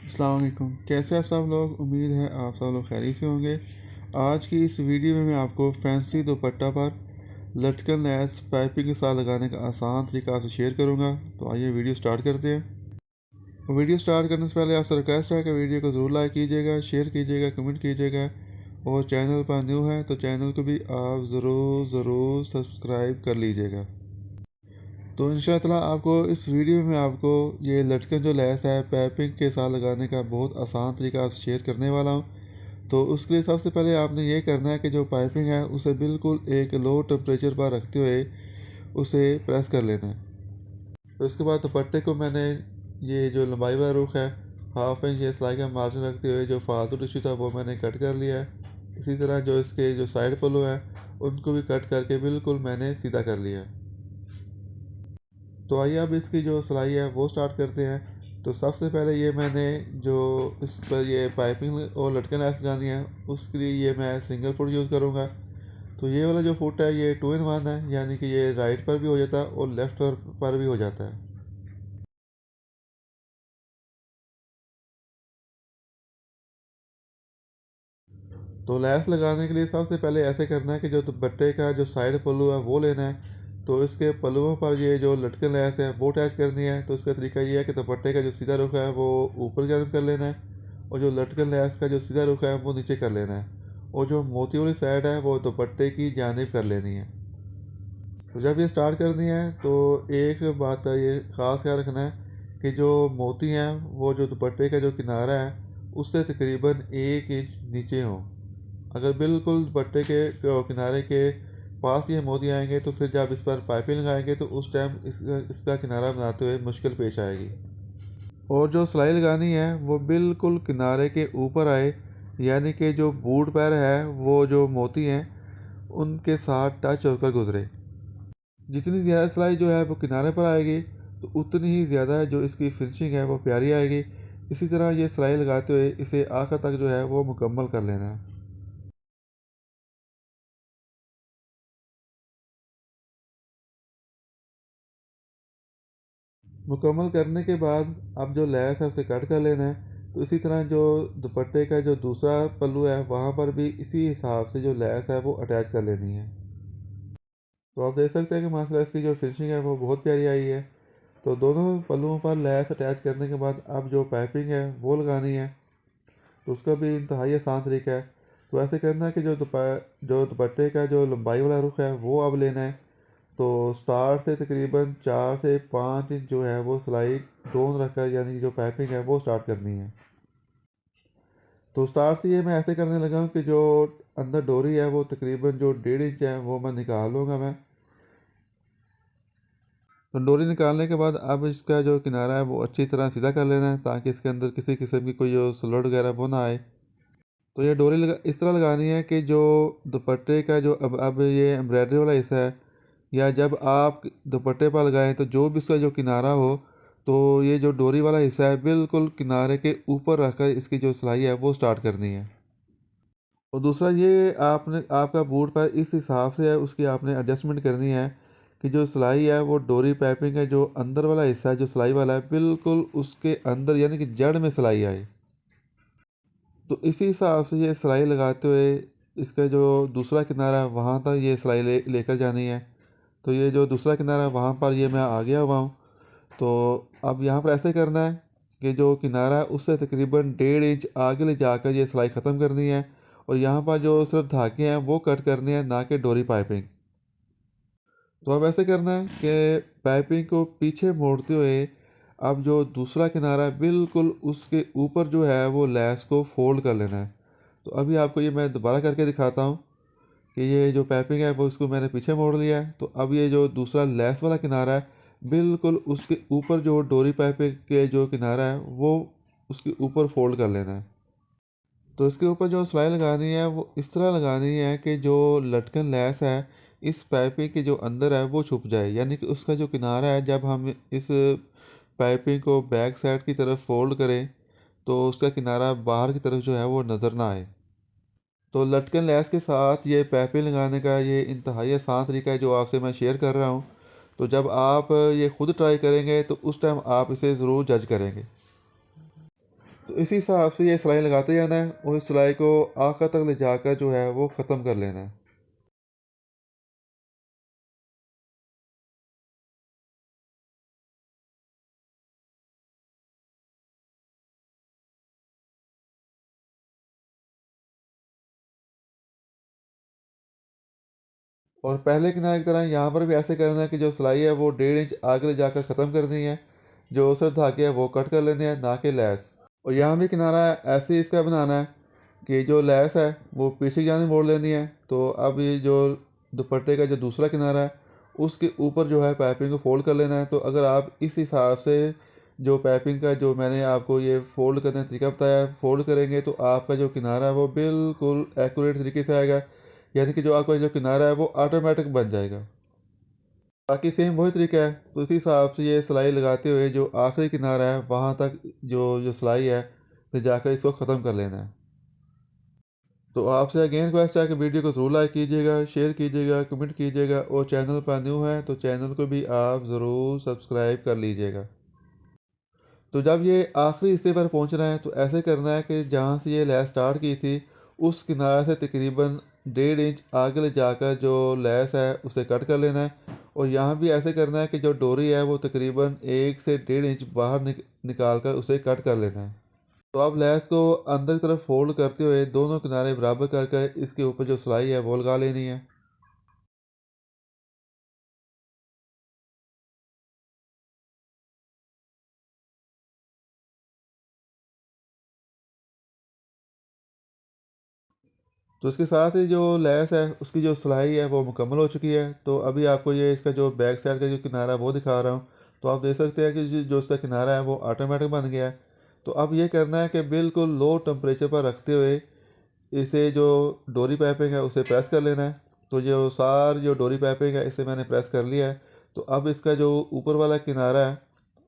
अस्सलाम वालेकुम। कैसे आप सब लोग? उम्मीद है आप सब लोग खैरियत से होंगे। आज की इस वीडियो में मैं आपको फैंसी दुपट्टा पर लटकन लैस पाइपिंग के साथ लगाने का आसान तरीका आपसे शेयर करूंगा। तो आइए वीडियो स्टार्ट करते हैं। वीडियो स्टार्ट करने से पहले आपसे रिक्वेस्ट है कि वीडियो को ज़रूर लाइक कीजिएगा, शेयर कीजिएगा, कमेंट कीजिएगा और चैनल पर न्यू है तो चैनल को भी आप ज़रूर ज़रूर सब्सक्राइब कर लीजिएगा। तो इंशाअल्लाह आपको इस वीडियो में आपको ये लटकन जो लैस है पाइपिंग के साथ लगाने का बहुत आसान तरीका आपसे शेयर करने वाला हूँ। तो उसके लिए सबसे पहले आपने ये करना है कि जो पाइपिंग है उसे बिल्कुल एक लो टेम्परेचर पर रखते हुए उसे प्रेस कर लेना है। तो इसके बाद दुपट्टे को मैंने ये जो लंबाई वाला रुख है 1/2 इंच ये सिलाई का मार्जिन रखते हुए जो फालतू टिश्यू था वो मैंने कट कर लिया है। इसी तरह जो इसके जो साइड पल्लू हैं उनको भी कट करके बिल्कुल मैंने सीधा कर लिया है। तो आइए अब इसकी जो सिलाई है वो स्टार्ट करते हैं। तो सबसे पहले ये मैंने जो इस पर ये पाइपिंग और लटकन लैस लगानी है उसके लिए ये मैं सिंगल फुट यूज़ करूँगा। तो ये वाला जो फुट है ये 2 in 1 है, यानी कि ये राइट पर भी हो जाता है और लेफ़्ट पर भी हो जाता है। तो लैस लगाने के लिए सबसे पहले ऐसे करना है कि जो दुपट्टे का जो साइड पल्लू है वो लेना है। तो इसके पल्लुओं पर ये जो लटकन लैस है वो अटैच करनी है। तो इसका तरीका ये है कि दुपट्टे का जो सीधा रुख है वो ऊपर की तरफ कर लेना है और जो लटकन लैस का जो सीधा रुख है वो नीचे कर लेना है और जो मोती वाली साइड है वो दुपट्टे की जानिब कर लेनी है। तो जब ये स्टार्ट करनी है तो एक बात का ये ख़ास ख्याल रखना है कि जो मोती हैं वो जो दुपट्टे का जो किनारा है उससे तकरीबन 1 इंच नीचे हों। अगर बिल्कुल दुपट्टे के किनारे के पास ये मोती आएंगे तो फिर जब इस पर पाइपिंग लगाएंगे तो उस टाइम इसका किनारा बनाते हुए मुश्किल पेश आएगी। और जो सिलाई लगानी है वो बिल्कुल किनारे के ऊपर आए, यानी कि जो बूट पैर है वो जो मोती हैं उनके साथ टच होकर गुजरे। जितनी ज़्यादा सिलाई जो है वो किनारे पर आएगी तो उतनी ही ज़्यादा जो इसकी फिनिशिंग है वो प्यारी आएगी। इसी तरह ये सिलाई लगाते हुए इसे आखिर तक जो है वो मुकम्मल कर लेना है। मुकम्मल करने के बाद अब जो लैस है उसे कट कर लेना है। तो इसी तरह जो दुपट्टे का जो दूसरा पल्लू है वहाँ पर भी इसी हिसाब से जो लैस है वो अटैच कर लेनी है। तो आप देख सकते हैं कि माशाल्लाह इसकी जो फिनिशिंग है वो बहुत प्यारी आई है। तो दोनों पल्लुओं पर लैस अटैच करने के बाद अब जो पाइपिंग है वो लगानी है। तो उसका भी इंतहाई आसान तरीका है। तो ऐसे करना है कि जो दुपट्टे का जो लंबाई वाला रुख है वो अब लेना है। तो स्टार्ट से तकरीबन 4 से 5 इंच जो है वो सिलाई डोन रखकर, यानी कि जो पाइपिंग है वो स्टार्ट करनी है। तो स्टार्ट से ये मैं ऐसे करने लगा हूँ कि जो अंदर डोरी है वो तकरीबन जो 1.5 इंच है वो मैं निकाल लूँगा मैं। तो डोरी निकालने के बाद अब इसका जो किनारा है वो अच्छी तरह सीधा कर लेना है ताकि इसके अंदर किसी किस्म की कोई जो स्लट वगैरह वो ना आए। तो ये डोरी इस तरह लगानी है कि जो दुपट्टे का जो अब ये एम्ब्रॉयडरी वाला हिस्सा है या जब आप दुपट्टे पर लगाएं तो जो भी इसका जो किनारा हो तो ये जो डोरी वाला हिस्सा है बिल्कुल किनारे के ऊपर रखकर इसकी जो सिलाई है वो स्टार्ट करनी है। और दूसरा ये आपने आपका बूट पर इस हिसाब से है उसकी आपने एडजस्टमेंट करनी है कि जो सिलाई है वो डोरी पाइपिंग है जो अंदर वाला हिस्सा है जो सिलाई वाला है बिल्कुल उसके अंदर, यानी कि जड़ में सिलाई आए। तो इसी हिसाब से ये सिलाई लगाते हुए इसका जो दूसरा किनारा है वहाँ तक ये सिलाई लेकर जानी है। तो ये जो दूसरा किनारा है वहाँ पर ये मैं आ गया हुआ हूँ। तो अब यहाँ पर ऐसे करना है कि जो किनारा है उससे तकरीबन 1.5 इंच आगे ले जाकर ये सिलाई ख़त्म करनी है और यहाँ पर जो सिर्फ धागे हैं वो कट करने हैं, ना कि डोरी पाइपिंग। तो अब ऐसे करना है कि पाइपिंग को पीछे मोड़ते हुए अब जो दूसरा किनारा है बिल्कुल उसके ऊपर जो है वो लैस को फोल्ड कर लेना है। तो अभी आपको ये मैं दोबारा करके दिखाता हूँ कि ये जो पाइपिंग है वो इसको मैंने पीछे मोड़ लिया है। तो अब ये जो दूसरा लैस वाला किनारा है बिल्कुल उसके ऊपर जो डोरी पाइपिंग के जो किनारा है वो उसके ऊपर फोल्ड कर लेना है। तो इसके ऊपर जो सिलाई लगानी है वो इस तरह लगानी है कि जो लटकन लैस है इस पाइपिंग के जो अंदर है वो छुप जाए, यानी कि उसका जो किनारा है जब हम इस पाइपिंग को बैक साइड की तरफ फोल्ड करें तो उसका किनारा बाहर की तरफ जो है वो नज़र ना आए। तो लटकन लैस के साथ ये पाइपिंग लगाने का ये इंतहाई आसान तरीका है जो आपसे मैं शेयर कर रहा हूँ। तो जब आप ये खुद ट्राई करेंगे तो उस टाइम आप इसे ज़रूर जज करेंगे। तो तो इसी हिसाब से ये सिलाई लगाते जाना है और इस सिलाई को आखिर तक ले जाकर जो है वो ख़त्म कर लेना है। और पहले किनारे की तरह यहाँ पर भी ऐसे करना है कि जो सिलाई है वो 1.5 इंच आगे ले जाकर ख़त्म करनी है। जो सिर्फ धागे है वो कट कर लेने हैं, ना कि लैस। और यहाँ भी किनारा ऐसे ही इसका बनाना है कि जो लैस है वो पीछे की जाने मोड़ लेनी है। तो अब ये जो दुपट्टे का जो दूसरा किनारा है उसके ऊपर जो है पाइपिंग को फोल्ड कर लेना है। तो अगर आप इस हिसाब से जो पाइपिंग का जो मैंने आपको ये फोल्ड करने का तरीका बताया है फोल्ड करेंगे तो आपका जो किनारा है वो बिल्कुल एक्यूरेट तरीके से आएगा। यानी कि जो आपका जो किनारा है वो ऑटोमेटिक बन जाएगा। बाकी सेम वही तरीका है। तो इसी हिसाब से ये सिलाई लगाते हुए जो आखिरी किनारा है वहाँ तक जो जो सिलाई है ले जाकर इसको ख़त्म कर लेना है। तो आपसे अगेन रिक्वेस्ट है कि वीडियो को ज़रूर लाइक कीजिएगा, शेयर कीजिएगा, कमेंट कीजिएगा और चैनल पर न्यू है तो चैनल को भी आप ज़रूर सब्सक्राइब कर लीजिएगा। तो जब ये आखिरी हिस्से पर पहुंचना है तो ऐसे करना है कि जहाँ से ये लैस स्टार्ट की थी उस किनारे से तकरीबन 1.5 इंच आगे ले जाकर जो लैस है उसे कट कर लेना है। और यहाँ भी ऐसे करना है कि जो डोरी है वो तकरीबन 1 से 1.5 इंच बाहर निकाल कर उसे कट कर लेना है। तो अब लैस को अंदर की तरफ फोल्ड करते हुए दोनों किनारे बराबर करके इसके ऊपर जो सिलाई है वो लगा लेनी है। तो इसके साथ ही जो लेस है उसकी जो सिलाई है वो मुकम्मल हो चुकी है। तो अभी आपको ये इसका जो बैक साइड का जो किनारा है वो दिखा रहा हूँ। तो आप देख सकते हैं कि जो इसका किनारा है वो ऑटोमेटिक बन गया है। तो अब ये करना है कि बिल्कुल लो टेम्परेचर पर रखते हुए इसे जो डोरी पाइपिंग है उसे प्रेस कर लेना है। तो जो सारी जो डोरी पाइपिंग है इसे मैंने प्रेस कर लिया है। तो अब इसका जो ऊपर वाला किनारा है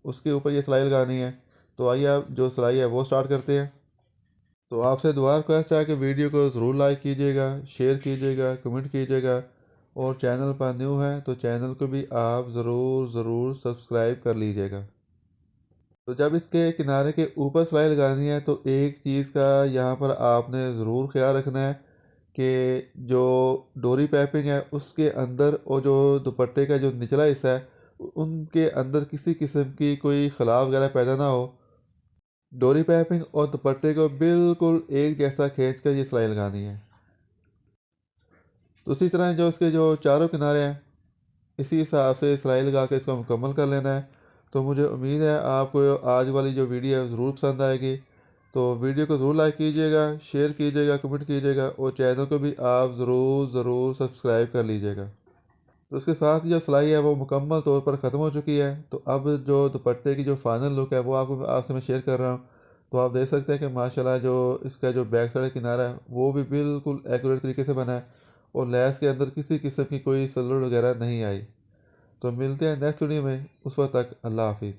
उसके ऊपर ये सिलाई लगानी है। तो आइए आप जो सिलाई है वो स्टार्ट करते हैं। तो आपसे दुआ रिक्वेस्ट है कि वीडियो को ज़रूर लाइक कीजिएगा, शेयर कीजिएगा, कमेंट कीजिएगा और चैनल पर न्यू है तो चैनल को भी आप ज़रूर सब्सक्राइब कर लीजिएगा। तो जब इसके किनारे के ऊपर सिलाई लगानी है तो एक चीज़ का यहाँ पर आपने ज़रूर ख्याल रखना है कि जो डोरी पाइपिंग है उसके अंदर और जो दुपट्टे का जो निचला हिस्सा है उनके अंदर किसी किस्म की कोई खला वगैरह पैदा ना हो। डोरी पाइपिंग और दुपट्टे को बिल्कुल एक जैसा खींच कर ये सिलाई लगानी है। तो उसी तरह जो इसके जो चारों किनारे हैं इसी हिसाब से सिलाई लगा के इसको मुकम्मल कर लेना है। तो मुझे उम्मीद है आपको आज वाली जो वीडियो है ज़रूर पसंद आएगी। तो वीडियो को ज़रूर लाइक कीजिएगा, शेयर कीजिएगा, कमेंट कीजिएगा और चैनल को भी आप ज़रूर सब्सक्राइब कर लीजिएगा। तो उसके साथ ही जो सिलाई है वो मुकम्मल तौर पर ख़त्म हो चुकी है। तो अब जो दुपट्टे की जो फाइनल लुक है वो आपको आपसे मैं शेयर कर रहा हूँ। तो आप देख सकते हैं कि माशाल्लाह जो इसका जो बैक साइड किनारा है वो भी बिल्कुल एक्यूरेट तरीके से बना है और लैस के अंदर किसी किस्म की कोई सलवट वगैरह नहीं आई। तो मिलते हैं नेक्स्ट वीडियो में, उस वक्त तक अल्लाह हाफिज़।